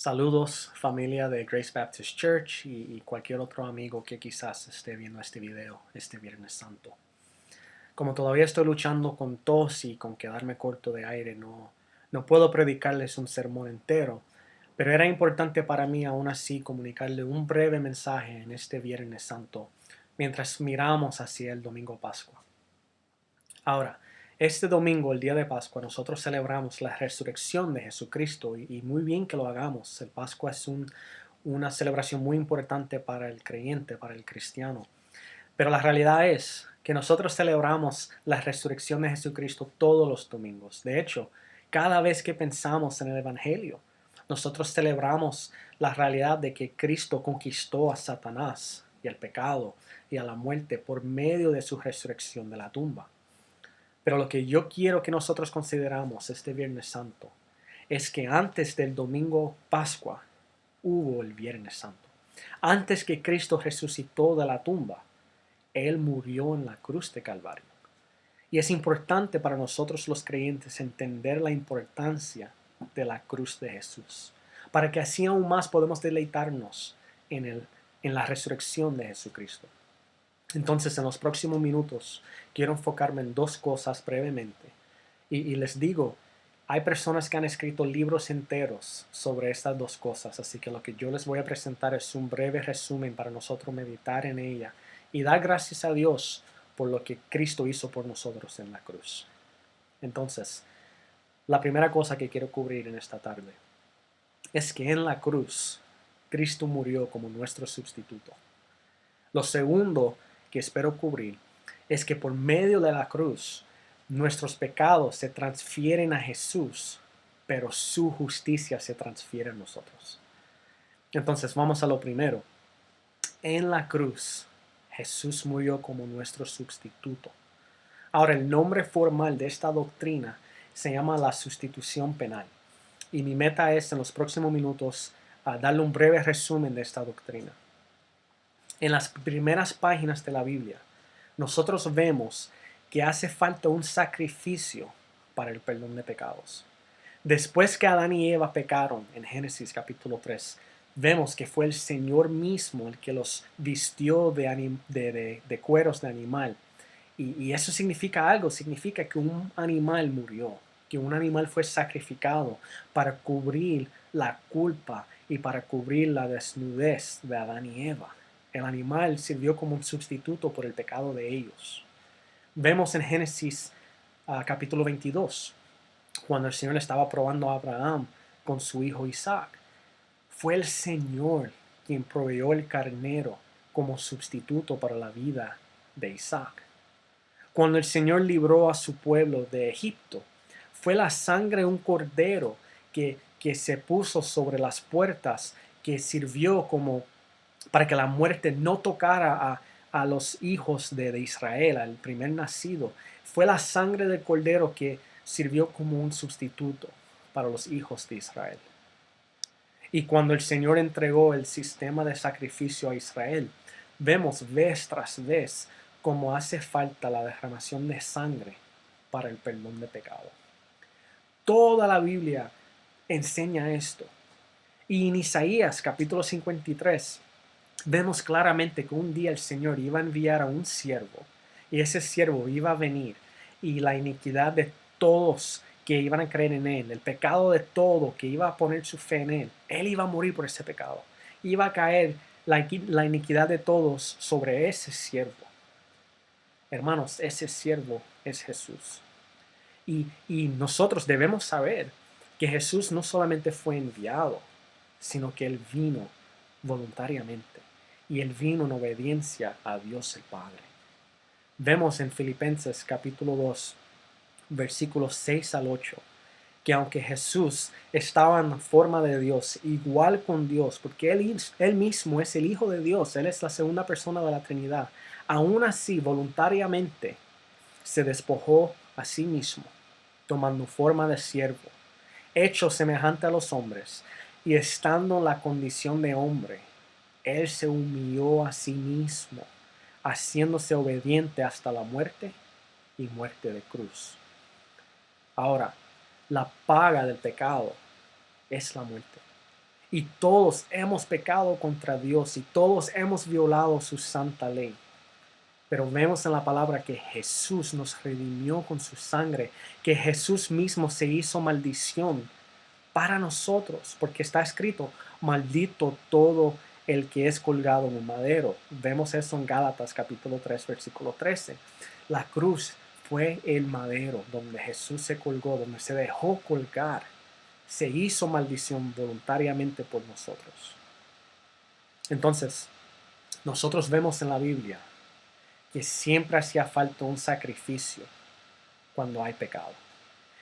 Saludos familia de Grace Baptist Church y cualquier otro amigo que quizás esté viendo este video este Viernes Santo. Como todavía estoy luchando con tos y con quedarme corto de aire, no puedo predicarles un sermón entero, pero era importante para mí aún así comunicarle un breve mensaje en este Viernes Santo mientras miramos hacia el Domingo Pascua. Ahora, este domingo, el día de Pascua, nosotros celebramos la resurrección de Jesucristo y muy bien que lo hagamos. El Pascua es una celebración muy importante para el creyente, para el cristiano. Pero la realidad es que nosotros celebramos la resurrección de Jesucristo todos los domingos. De hecho, cada vez que pensamos en el Evangelio, nosotros celebramos la realidad de que Cristo conquistó a Satanás y al pecado y a la muerte por medio de su resurrección de la tumba. Pero lo que yo quiero que nosotros consideramos este Viernes Santo es que antes del domingo Pascua hubo el Viernes Santo. Antes que Cristo resucitó de la tumba, Él murió en la cruz de Calvario. Y es importante para nosotros los creyentes entender la importancia de la cruz de Jesús, para que así aún más podamos deleitarnos en la resurrección de Jesucristo. Entonces, en los próximos minutos, quiero enfocarme en dos cosas brevemente. Y les digo, hay personas que han escrito libros enteros sobre estas dos cosas, así que lo que yo les voy a presentar es un breve resumen para nosotros meditar en ella y dar gracias a Dios por lo que Cristo hizo por nosotros en la cruz. Entonces, la primera cosa que quiero cubrir en esta tarde es que en la cruz, Cristo murió como nuestro sustituto. Lo segundo que espero cubrir es que por medio de la cruz nuestros pecados se transfieren a Jesús, pero su justicia se transfiere a nosotros. Entonces vamos a lo primero. En la cruz Jesús murió como nuestro sustituto. Ahora el nombre formal de esta doctrina se llama la sustitución penal. Y mi meta es en los próximos minutos darle un breve resumen de esta doctrina. En las primeras páginas de la Biblia, nosotros vemos que hace falta un sacrificio para el perdón de pecados. Después que Adán y Eva pecaron, en Génesis capítulo 3, vemos que fue el Señor mismo el que los vistió de cueros de animal. Y eso significa algo, significa que un animal murió, que un animal fue sacrificado para cubrir la culpa y para cubrir la desnudez de Adán y Eva. El animal sirvió como un sustituto por el pecado de ellos. Vemos en Génesis capítulo 22, cuando el Señor estaba probando a Abraham con su hijo Isaac. Fue el Señor quien proveyó el carnero como sustituto para la vida de Isaac. Cuando el Señor libró a su pueblo de Egipto, fue la sangre de un cordero que se puso sobre las puertas, que sirvió como para que la muerte no tocara a los hijos de Israel, al primer nacido. Fue la sangre del cordero que sirvió como un sustituto para los hijos de Israel. Y cuando el Señor entregó el sistema de sacrificio a Israel, vemos vez tras vez cómo hace falta la derramación de sangre para el perdón de pecado. Toda la Biblia enseña esto. Y en Isaías capítulo 53 vemos claramente que un día el Señor iba a enviar a un siervo y ese siervo iba a venir y la iniquidad de todos que iban a creer en él, el pecado de todo que iba a poner su fe en él iba a morir por ese pecado. Iba a caer la iniquidad de todos sobre ese siervo. Hermanos, ese siervo es Jesús. Y nosotros debemos saber que Jesús no solamente fue enviado, sino que Él vino voluntariamente. Y Él vino en obediencia a Dios el Padre. Vemos en Filipenses capítulo 2, versículos 6 al 8, que aunque Jesús estaba en forma de Dios, igual con Dios, porque él mismo es el Hijo de Dios, Él es la segunda persona de la Trinidad, aún así voluntariamente se despojó a sí mismo, tomando forma de siervo, hecho semejante a los hombres, y estando en la condición de hombre, Él se humilló a sí mismo, haciéndose obediente hasta la muerte y muerte de cruz. Ahora, la paga del pecado es la muerte. Y todos hemos pecado contra Dios y todos hemos violado su santa ley. Pero vemos en la palabra que Jesús nos redimió con su sangre, que Jesús mismo se hizo maldición para nosotros, porque está escrito, maldito todo el que es colgado en un madero. Vemos eso en Gálatas capítulo 3, versículo 13. La cruz fue el madero donde Jesús se colgó, donde se dejó colgar. Se hizo maldición voluntariamente por nosotros. Entonces, nosotros vemos en la Biblia que siempre hacía falta un sacrificio cuando hay pecado.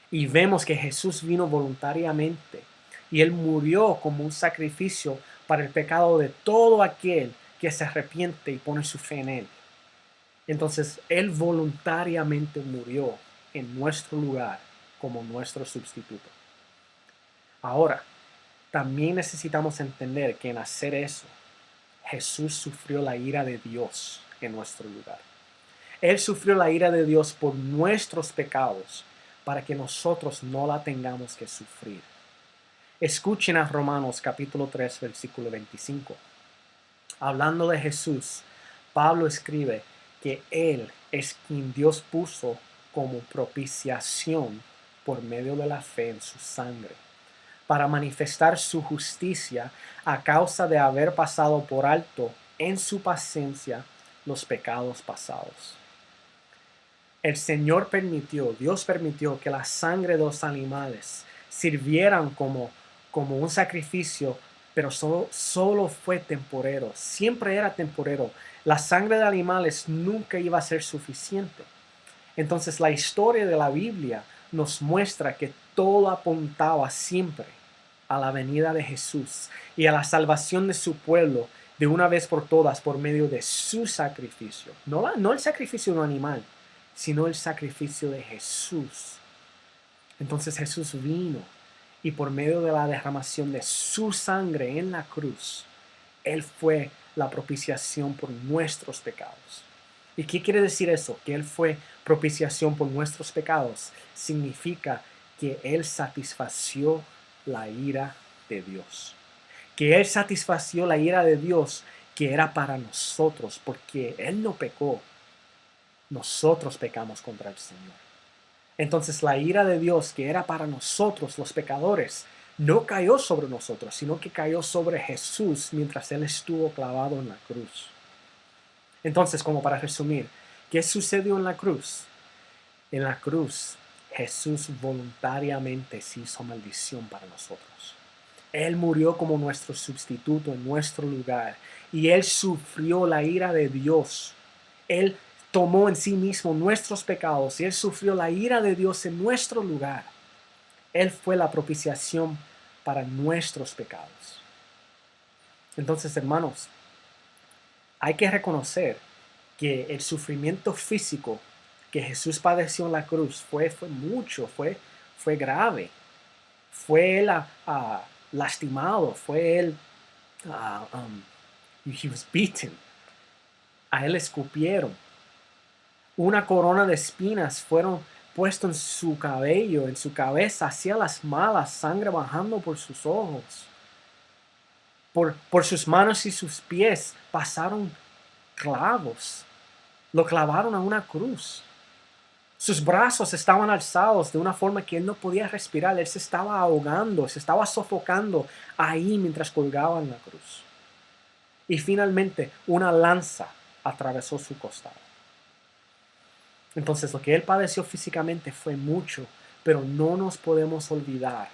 Y vemos que Jesús vino voluntariamente y Él murió como un sacrificio para el pecado de todo aquel que se arrepiente y pone su fe en Él. Entonces, Él voluntariamente murió en nuestro lugar como nuestro sustituto. Ahora, también necesitamos entender que en hacer eso, Jesús sufrió la ira de Dios en nuestro lugar. Él sufrió la ira de Dios por nuestros pecados para que nosotros no la tengamos que sufrir. Escuchen a Romanos capítulo 3, versículo 25. Hablando de Jesús, Pablo escribe que Él es quien Dios puso como propiciación por medio de la fe en su sangre, para manifestar su justicia a causa de haber pasado por alto en su paciencia los pecados pasados. El Señor permitió, Dios permitió que la sangre de los animales sirvieran como un sacrificio, pero solo fue temporero, siempre era temporero. La sangre de animales nunca iba a ser suficiente. Entonces la historia de la Biblia nos muestra que todo apuntaba siempre a la venida de Jesús y a la salvación de su pueblo de una vez por todas por medio de su sacrificio. No el sacrificio de un animal, sino el sacrificio de Jesús. Entonces Jesús vino y por medio de la derramación de su sangre en la cruz, Él fue la propiciación por nuestros pecados. ¿Y qué quiere decir eso? Que Él fue propiciación por nuestros pecados. Significa que Él satisfació la ira de Dios. Que Él satisfació la ira de Dios que era para nosotros, porque Él no pecó. Nosotros pecamos contra el Señor. Entonces la ira de Dios que era para nosotros los pecadores no cayó sobre nosotros, sino que cayó sobre Jesús mientras Él estuvo clavado en la cruz. Entonces, como para resumir, ¿qué sucedió en la cruz? En la cruz, Jesús voluntariamente se hizo maldición para nosotros. Él murió como nuestro sustituto en nuestro lugar y Él sufrió la ira de Dios. Él tomó en sí mismo nuestros pecados y Él sufrió la ira de Dios en nuestro lugar. Él fue la propiciación para nuestros pecados. Entonces, hermanos, hay que reconocer que el sufrimiento físico que Jesús padeció en la cruz fue mucho, fue grave. Fue él lastimado, fue él, he was beaten. A él escupieron. Una corona de espinas fueron puestos en su cabello, en su cabeza, hacía las malas, sangre bajando por sus ojos. Por sus manos y sus pies pasaron clavos. Lo clavaron a una cruz. Sus brazos estaban alzados de una forma que él no podía respirar. Él se estaba ahogando, se estaba sofocando ahí mientras colgaba en la cruz. Y finalmente una lanza atravesó su costado. Entonces lo que él padeció físicamente fue mucho, pero no nos podemos olvidar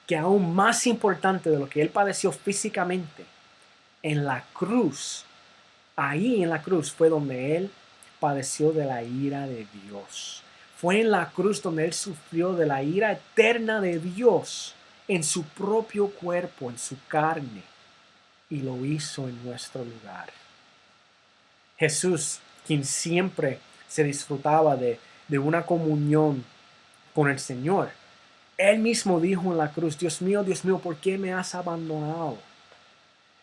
que aún más importante de lo que él padeció físicamente, en la cruz, ahí en la cruz fue donde él padeció de la ira de Dios. Fue en la cruz donde él sufrió de la ira eterna de Dios en su propio cuerpo, en su carne, y lo hizo en nuestro lugar. Jesús, quien siempre se disfrutaba de una comunión con el Señor, Él mismo dijo en la cruz, Dios mío, ¿por qué me has abandonado?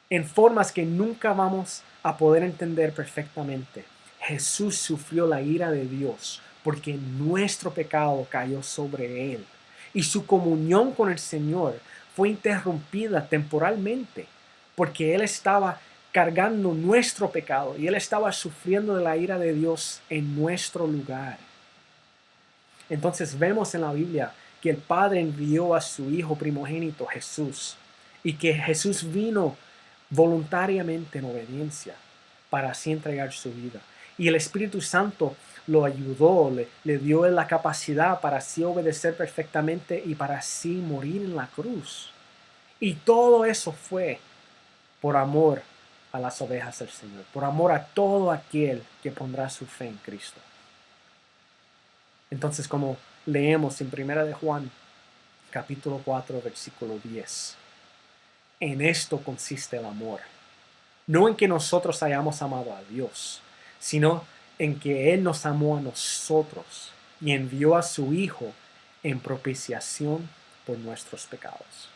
En formas que nunca vamos a poder entender perfectamente. Jesús sufrió la ira de Dios porque nuestro pecado cayó sobre Él. Y su comunión con el Señor fue interrumpida temporalmente porque Él estaba cargando nuestro pecado y Él estaba sufriendo de la ira de Dios en nuestro lugar. Entonces vemos en la Biblia que el Padre envió a su Hijo primogénito Jesús y que Jesús vino voluntariamente en obediencia para así entregar su vida. Y el Espíritu Santo lo ayudó, le dio la capacidad para así obedecer perfectamente y para así morir en la cruz. Y todo eso fue por amor a las ovejas del Señor, por amor a todo aquel que pondrá su fe en Cristo. Entonces, como leemos en 1 de Juan, capítulo 4, versículo 10, en esto consiste el amor. No en que nosotros hayamos amado a Dios, sino en que Él nos amó a nosotros y envió a su Hijo en propiciación por nuestros pecados.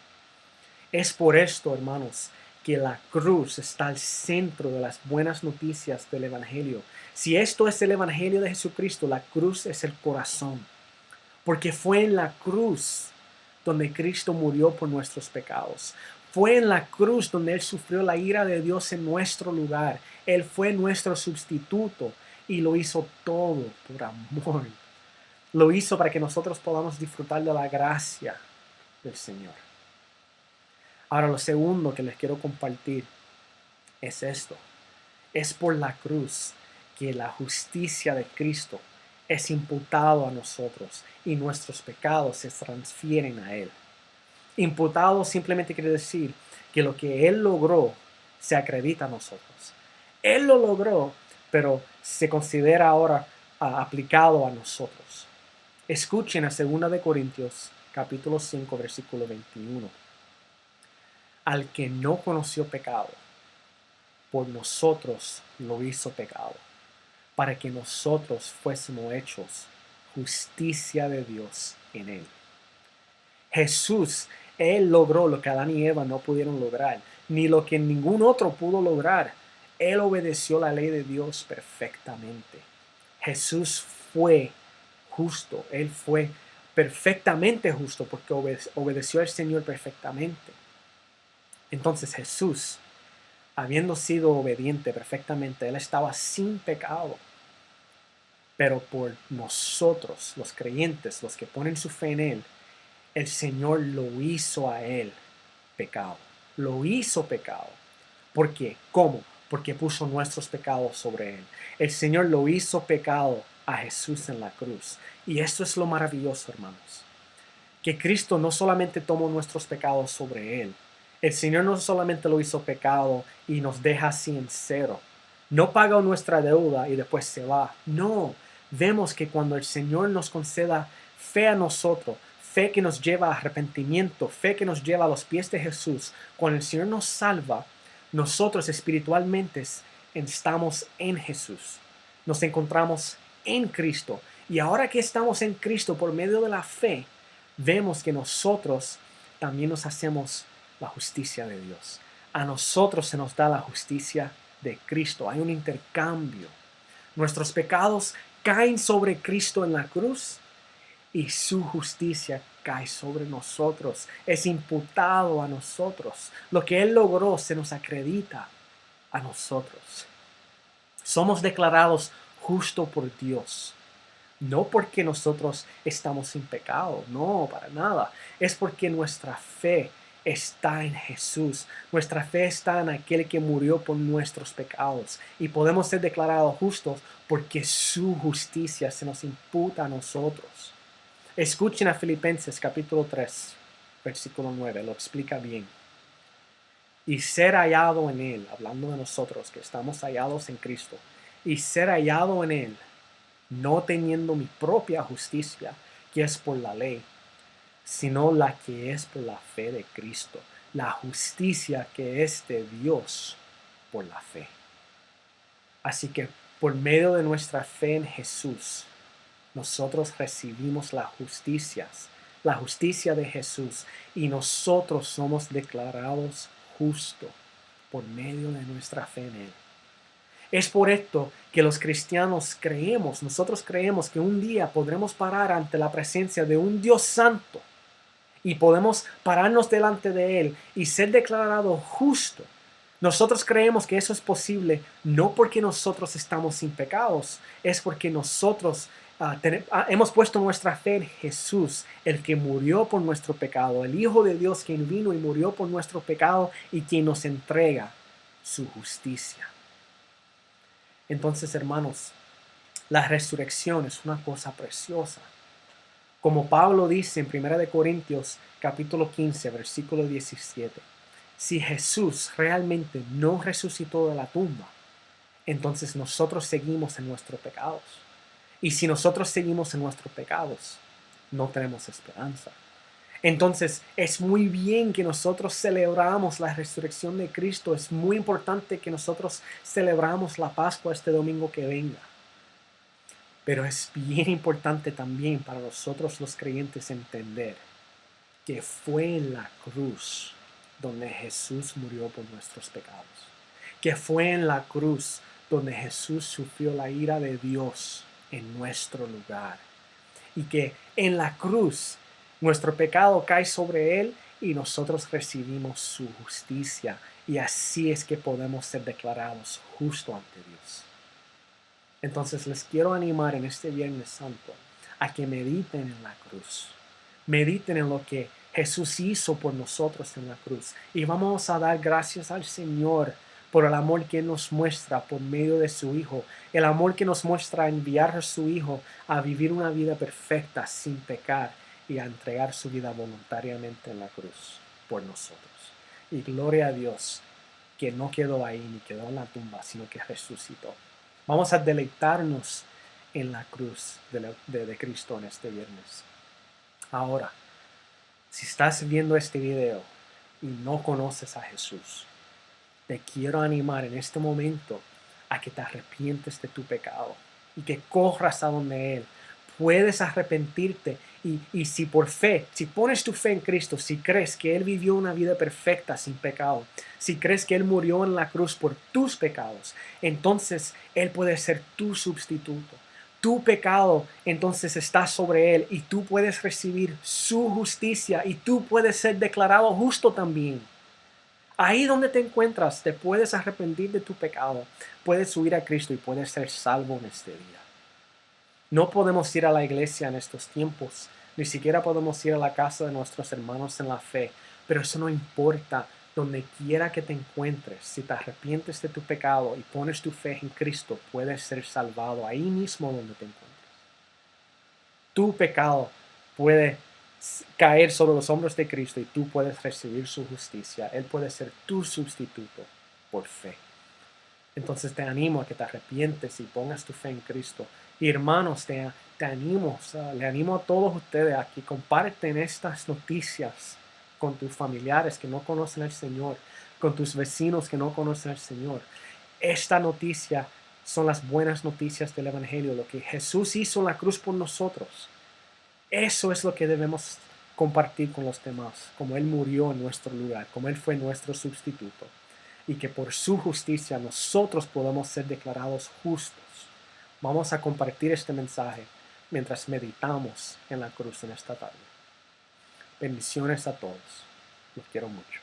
Es por esto, hermanos, que la cruz está al centro de las buenas noticias del Evangelio. Si esto es el Evangelio de Jesucristo, la cruz es el corazón. Porque fue en la cruz donde Cristo murió por nuestros pecados. Fue en la cruz donde Él sufrió la ira de Dios en nuestro lugar. Él fue nuestro sustituto y lo hizo todo por amor. Lo hizo para que nosotros podamos disfrutar de la gracia del Señor. Ahora, lo segundo que les quiero compartir es esto. Es por la cruz que la justicia de Cristo es imputado a nosotros y nuestros pecados se transfieren a Él. Imputado simplemente quiere decir que lo que Él logró se acredita a nosotros. Él lo logró, pero se considera ahora aplicado a nosotros. Escuchen a 2 de Corintios, capítulo 5, versículo 21. Al que no conoció pecado, por nosotros lo hizo pecado, para que nosotros fuésemos hechos justicia de Dios en Él. Jesús, Él logró lo que Adán y Eva no pudieron lograr, ni lo que ningún otro pudo lograr. Él obedeció la ley de Dios perfectamente. Jesús fue justo, Él fue perfectamente justo porque obedeció al Señor perfectamente. Entonces Jesús, habiendo sido obediente perfectamente, Él estaba sin pecado. Pero por nosotros, los creyentes, los que ponen su fe en Él, el Señor lo hizo a Él pecado. Lo hizo pecado. ¿Por qué? ¿Cómo? Porque puso nuestros pecados sobre Él. El Señor lo hizo pecado a Jesús en la cruz. Y esto es lo maravilloso, hermanos. Que Cristo no solamente tomó nuestros pecados sobre Él. El Señor no solamente lo hizo pecado y nos deja así en cero. No paga nuestra deuda y después se va. No, vemos que cuando el Señor nos conceda fe a nosotros, fe que nos lleva a arrepentimiento, fe que nos lleva a los pies de Jesús, cuando el Señor nos salva, nosotros espiritualmente estamos en Jesús. Nos encontramos en Cristo. Y ahora que estamos en Cristo por medio de la fe, vemos que nosotros también nos hacemos la justicia de Dios. A nosotros se nos da la justicia de Cristo. Hay un intercambio. Nuestros pecados caen sobre Cristo en la cruz y su justicia cae sobre nosotros. Es imputado a nosotros. Lo que Él logró se nos acredita a nosotros. Somos declarados justos por Dios. No porque nosotros estamos sin pecado, no, para nada. Es porque nuestra fe está en Jesús. Nuestra fe está en aquel que murió por nuestros pecados. Y podemos ser declarados justos porque su justicia se nos imputa a nosotros. Escuchen a Filipenses capítulo 3, versículo 9. Lo explica bien. Y ser hallado en Él, hablando de nosotros que estamos hallados en Cristo, y ser hallado en Él, no teniendo mi propia justicia, que es por la ley, sino la que es por la fe de Cristo, la justicia que es de Dios por la fe. Así que por medio de nuestra fe en Jesús, nosotros recibimos la justicia de Jesús, y nosotros somos declarados justos por medio de nuestra fe en Él. Es por esto que los cristianos nosotros creemos que un día podremos parar ante la presencia de un Dios santo y podemos pararnos delante de Él y ser declarado justo. Nosotros creemos que eso es posible no porque nosotros estamos sin pecados, es porque nosotros hemos puesto nuestra fe en Jesús, el que murió por nuestro pecado, el Hijo de Dios quien vino y murió por nuestro pecado y quien nos entrega su justicia. Entonces, hermanos, la resurrección es una cosa preciosa. Como Pablo dice en 1 Corintios capítulo 15, versículo 17, si Jesús realmente no resucitó de la tumba, entonces nosotros seguimos en nuestros pecados. Y si nosotros seguimos en nuestros pecados, no tenemos esperanza. Entonces es muy bien que nosotros celebramos la resurrección de Cristo. Es muy importante que nosotros celebramos la Pascua este domingo que venga. Pero es bien importante también para nosotros los creyentes entender que fue en la cruz donde Jesús murió por nuestros pecados. Que fue en la cruz donde Jesús sufrió la ira de Dios en nuestro lugar. Y que en la cruz nuestro pecado cae sobre Él y nosotros recibimos su justicia. Y así es que podemos ser declarados justos ante Dios. Entonces les quiero animar en este Viernes Santo a que mediten en la cruz. Mediten en lo que Jesús hizo por nosotros en la cruz. Y vamos a dar gracias al Señor por el amor que nos muestra por medio de su Hijo. El amor que nos muestra a enviar a su Hijo a vivir una vida perfecta sin pecar y a entregar su vida voluntariamente en la cruz por nosotros. Y gloria a Dios que no quedó ahí ni quedó en la tumba, sino que resucitó. Vamos a deleitarnos en la cruz de Cristo en este viernes. Ahora, si estás viendo este video y no conoces a Jesús, te quiero animar en este momento a que te arrepientes de tu pecado y que corras a donde Él. Puedes arrepentirte y si por fe, si pones tu fe en Cristo, si crees que Él vivió una vida perfecta sin pecado, si crees que Él murió en la cruz por tus pecados, entonces Él puede ser tu sustituto. Tu pecado entonces está sobre Él y tú puedes recibir su justicia y tú puedes ser declarado justo también. Ahí donde te encuentras, te puedes arrepentir de tu pecado, puedes subir a Cristo y puedes ser salvo en este día. No podemos ir a la iglesia en estos tiempos, ni siquiera podemos ir a la casa de nuestros hermanos en la fe, pero eso no importa. Donde quiera que te encuentres, si te arrepientes de tu pecado y pones tu fe en Cristo, puedes ser salvado ahí mismo donde te encuentres. Tu pecado puede caer sobre los hombros de Cristo y tú puedes recibir su justicia. Él puede ser tu sustituto por fe. Entonces te animo a que te arrepientes y pongas tu fe en Cristo. Y hermanos, te animo, le animo a todos ustedes a que comparten estas noticias con tus familiares que no conocen al Señor, con tus vecinos que no conocen al Señor. Esta noticia son las buenas noticias del Evangelio, lo que Jesús hizo en la cruz por nosotros. Eso es lo que debemos compartir con los demás, como Él murió en nuestro lugar, como Él fue nuestro sustituto, y que por su justicia nosotros podamos ser declarados justos. Vamos a compartir este mensaje mientras meditamos en la cruz en esta tarde. Bendiciones a todos. Los quiero mucho.